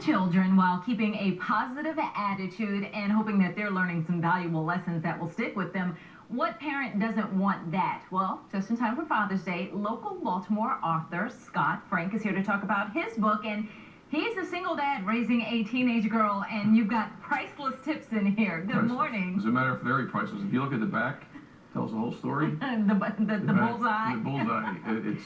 children while keeping a positive attitude and hoping that they're learning some valuable lessons that will stick with them. What parent doesn't want that? Well, just in time for Father's Day, local Baltimore author Scott Frank is here to talk about his book, and he's a single dad raising a teenage girl, and you've got priceless tips in here. Good Priceless. morning. As a matter of fact, very priceless. If you look at the back, tells the whole story. the bullseye. The bullseye.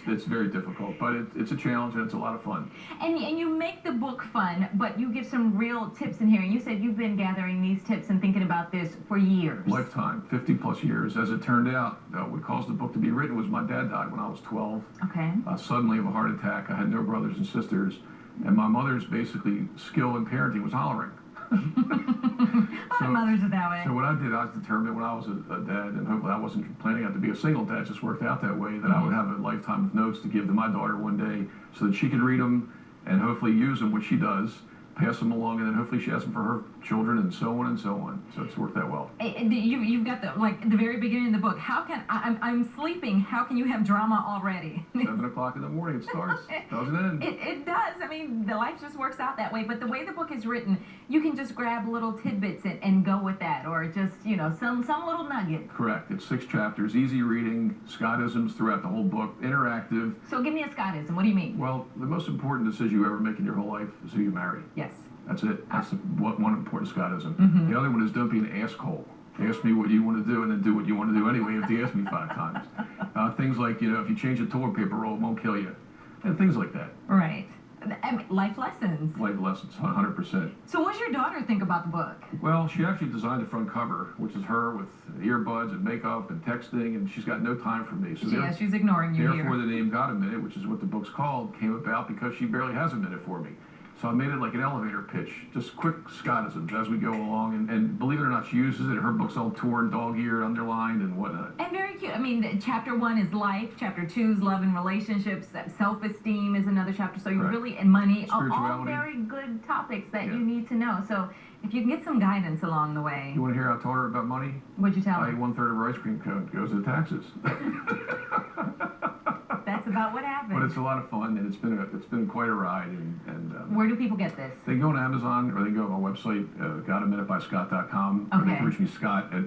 It's very difficult, but it's a challenge and it's a lot of fun. And you make the book fun, but you give some real tips in here. And you said you've been gathering these tips and thinking about this for years. Lifetime, 50 plus years. As it turned out, what caused the book to be written was my dad died when I was 12. Okay. Suddenly of a heart attack. I had no brothers and sisters, and my mother's basically skill in parenting was hollering. My mothers are that way. So what I did, I was determined when I was a dad, and hopefully I wasn't planning out to be a single dad, just worked out that way, that I would have a lifetime of notes to give to my daughter one day so that she could read them and hopefully use them, which she does, pass them along, and then hopefully she has them for her children, and so on and so on. So it's worked out well. You've got the very beginning of the book. How can I'm sleeping? How can you have drama already? 7 o'clock in the morning it starts. Doesn't end. It does. I mean, the life just works out that way. But the way the book is written, you can just grab little tidbits and go with that, or just some little nugget. Correct. It's 6 chapters, easy reading, Scottisms throughout the whole book, interactive. So give me a Scottism. What do you mean? Well, the most important decision you ever make in your whole life is who you marry. Yes. That's it. That's one important Scottism. The other one is don't be an asshole. Ask me what you want to do and then do what you want to do anyway if you ask me 5 times. Things like, if you change a toilet paper roll, it won't kill you. And things like that. Right. I mean, life lessons. Life lessons, 100%. So what does your daughter think about the book? Well, she actually designed the front cover, which is her with earbuds and makeup and texting, and she's got no time for me. So yeah, she's ignoring you therefore, here. the name Got a Minute, which is what the book's called, came about because she barely has a minute for me. So I made it like an elevator pitch, just quick Scottisms as we go along. And believe it or not, she uses it. Her book's all torn, dog-eared, underlined, and whatnot. And very cute. I mean, chapter 1 is life. Chapter 2 is love and relationships. Self-esteem is another chapter. So you really, and money, all very good topics that you need to know. So if you can get some guidance along the way. You want to hear how I taught her about money? What'd you tell her? 1/3 of her ice cream cone goes to taxes. That's about what happened. But it's a lot of fun, and it's been quite a ride. Where do people get this? They go on Amazon, or they go to my website, gotaminutebyscott.com. Okay. Or they can reach me, Scott at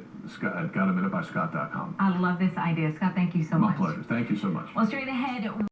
gotaminutebyscott.com. I love this idea. Scott, thank you so much. My pleasure. Thank you so much. Well, straight ahead.